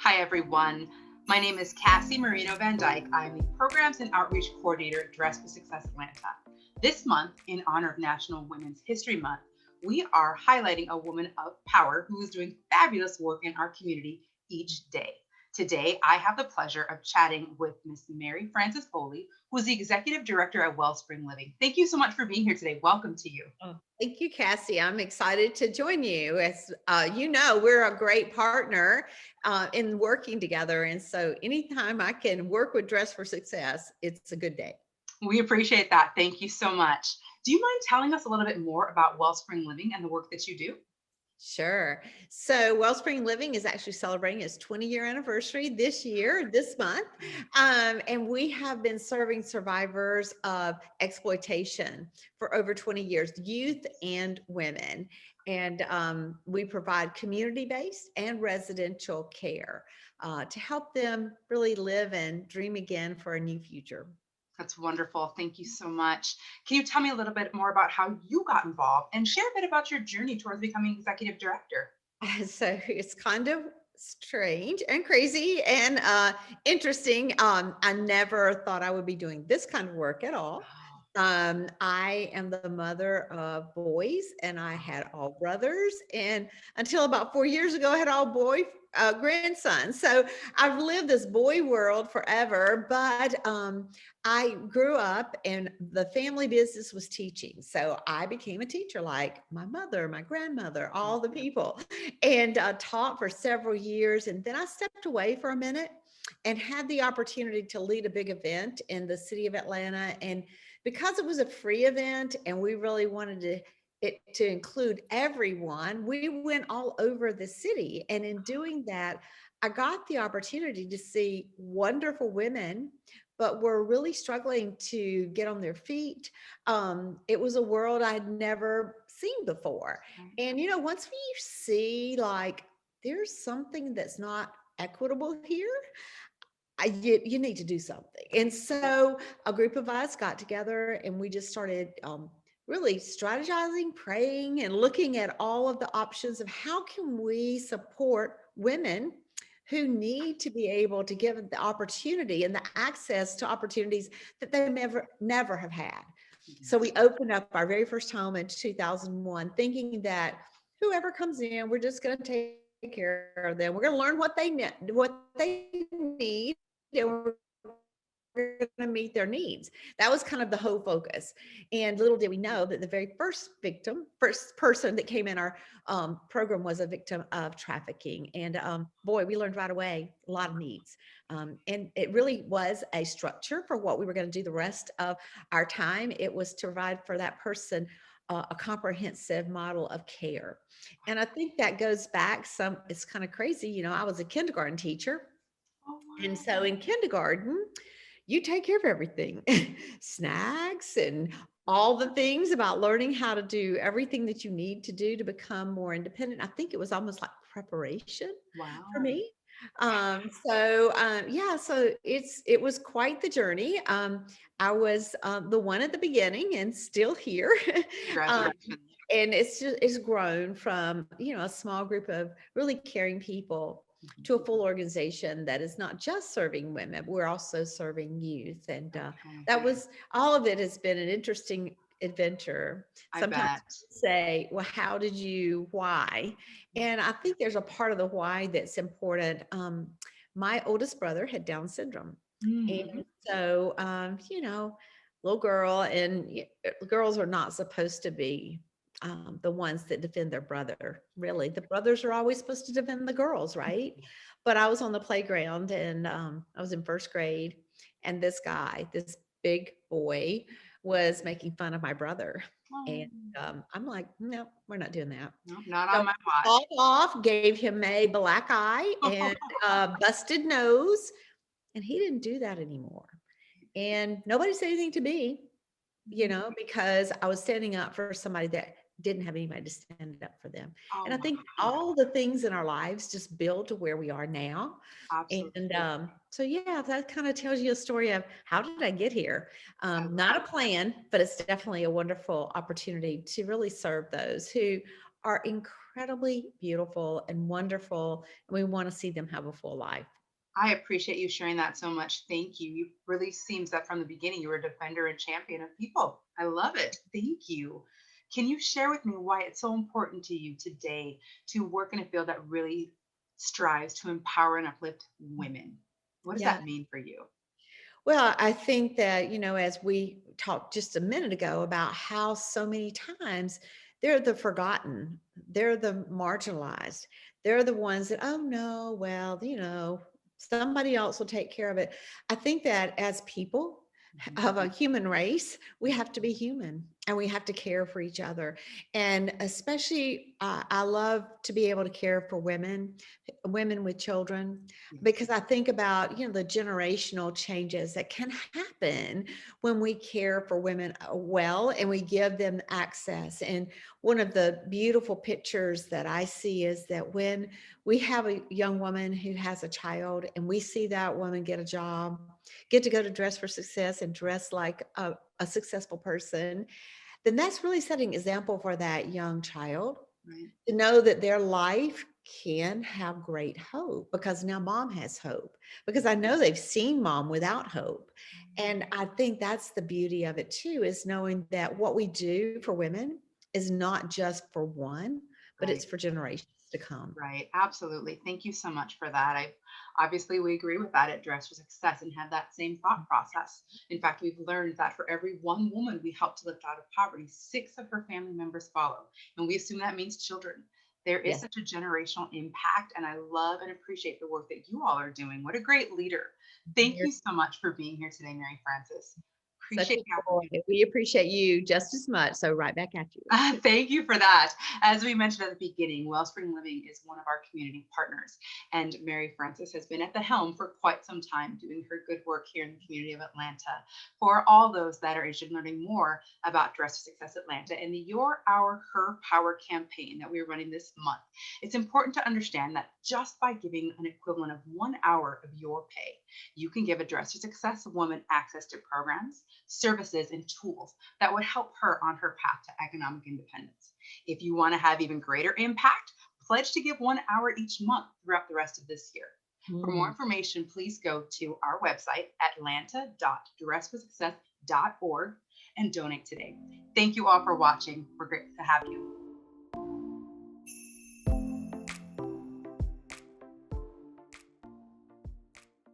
Hi, everyone. My name is Cassie Marino Van Dyke. I'm the Programs and Outreach Coordinator at Dress for Success Atlanta. This month, in honor of National Women's History Month, we are highlighting a woman of power who is doing fabulous work in our community each day. Today, I have the pleasure of chatting with Miss Mary Frances Bowley, who is the Executive Director at Wellspring Living. Thank you so much for being here today. Welcome to you. Oh, thank you, Cassie. I'm excited to join you. As you know, we're a great partner in working together. And so anytime I can work with Dress for Success, it's a good day. We appreciate that. Thank you so much. Do you mind telling us a little bit more about Wellspring Living and the work that you do? Sure. So Wellspring Living is actually celebrating its 20-year anniversary this month. And we have been serving survivors of exploitation for over 20 years, youth and women. And we provide community-based and residential care to help them really live and dream again for a new future. That's wonderful. Thank you so much. Can you tell me a little bit more about how you got involved and share a bit about your journey towards becoming executive director? So it's kind of strange and crazy and interesting. I never thought I would be doing this kind of work at all. Oh, I am the mother of boys, and I had all brothers. And until about 4 years ago, I had all boy grandsons. So I've lived this boy world forever. But I grew up, and the family business was teaching. So I became a teacher, like my mother, my grandmother, wow. all the people, and taught for several years. And then I stepped away for a minute and had the opportunity to lead a big event in the city of Atlanta. And because it was a free event and we really wanted it to include everyone, we went all over the city. And in doing that, I got the opportunity to see wonderful women, but were really struggling to get on their feet. It was a world I had never seen before. And, once we see like there's something that's not equitable here, you need to do something. And so a group of us got together and we just started really strategizing, praying, and looking at all of the options of how can we support women who need to be able to give the opportunity and the access to opportunities that they never have had. So we opened up our very first home in 2001, thinking that whoever comes in, we're just going to take care of them. We're going to learn what they need, and we're going to meet their needs. That was kind of the whole focus. And little did we know that the very first person that came in our program was a victim of trafficking. And boy, we learned right away a lot of needs. And it really was a structure for what we were going to do the rest of our time. It was to provide for that person a comprehensive model of care. And I think that goes back it's kind of crazy. I was a kindergarten teacher, Oh, and wow. so in kindergarten, you take care of everything, snacks and all the things about learning how to do everything that you need to do to become more independent. I think it was almost like preparation for Wow. me. Yeah, so it was quite the journey. I was the one at the beginning and still here. um, Congratulations. and it's grown from a small group of really caring people to a full organization that is not just serving women, but we're also serving youth. And Okay. that was all of it has been an interesting adventure. I Sometimes bet. say, well, how did you, why? And I think there's a part of the why that's important. My oldest brother had Down syndrome. And Mhm. so, little girl, and girls are not supposed to be the ones that defend their brother. Really, the brothers are always supposed to defend the girls, right? But I was on the playground, and I was in first grade, and this big boy, was making fun of my brother, Oh, and I'm like, no, we're not doing that. no, not So on my I watch. hauled off, gave him a black eye and busted nose, and he didn't do that anymore. And nobody said anything to me, because I was standing up for somebody that didn't have anybody to stand up for them. And Oh, I think wow. all the things in our lives just build to where we are now. And Absolutely. so, yeah, that kind of tells you a story of how did I get here? I Not a love plan, but it's definitely a wonderful opportunity to really serve those who are incredibly beautiful and wonderful, and we want to see them have a full life. I appreciate you sharing that so much. Thank you. You really seems that from the beginning you were a defender and champion of people. I love it. Thank you. Can you share with me why it's so important to you today to work in a field that really strives to empower and uplift women? What does Yeah. that mean for you? Well, I think that, as we talked just a minute ago about how so many times they're the forgotten, they're the marginalized, they're the ones that, oh no, well, somebody else will take care of it. I think that as people Mhm. of a human race, we have to be human and we have to care for each other. And especially, I love to be able to care for women with children, Yes. because I think about, the generational changes that can happen when we care for women well and we give them access. And one of the beautiful pictures that I see is that when we have a young woman who has a child and we see that woman get a job, get to go to Dress for Success and dress like a successful person, then that's really setting an example for that young child Right. to know that their life can have great hope, because now mom has hope, because I know they've seen mom without hope. And I think that's the beauty of it too, is knowing that what we do for women is not just for one, but it's Right. for generations to come. Right. Absolutely. Thank you so much for that. I obviously we agree with that at Dress for Success and have that same thought process. In fact, we've learned that for every one woman we help to lift out of poverty, six of her family members follow. And we assume that means children. There is Yes. such a generational impact, and I love and appreciate the work that you all are doing. What a great leader. Thank You're you so much for being here today, Mary Frances. such Appreciate a the joy. opportunity. We appreciate you just as much. So right back at you. Thank you for that. As we mentioned at the beginning, Wellspring Living is one of our community partners, and Mary Frances has been at the helm for quite some time, doing her good work here in the community of Atlanta. For all those that are interested in learning more about Dress for Success Atlanta and the Your Hour Her Power campaign that we're running this month, it's important to understand that just by giving an equivalent of 1 hour of your pay, you can give a Dress for Success woman access to programs, services, and tools that would help her on her path to economic independence. If you want to have even greater impact, pledge to give 1 hour each month throughout the rest of this year. For more Mm. information, please go to our website, atlanta.dressforsuccess.org, and donate today. Thank you all for watching. We're grateful to have you.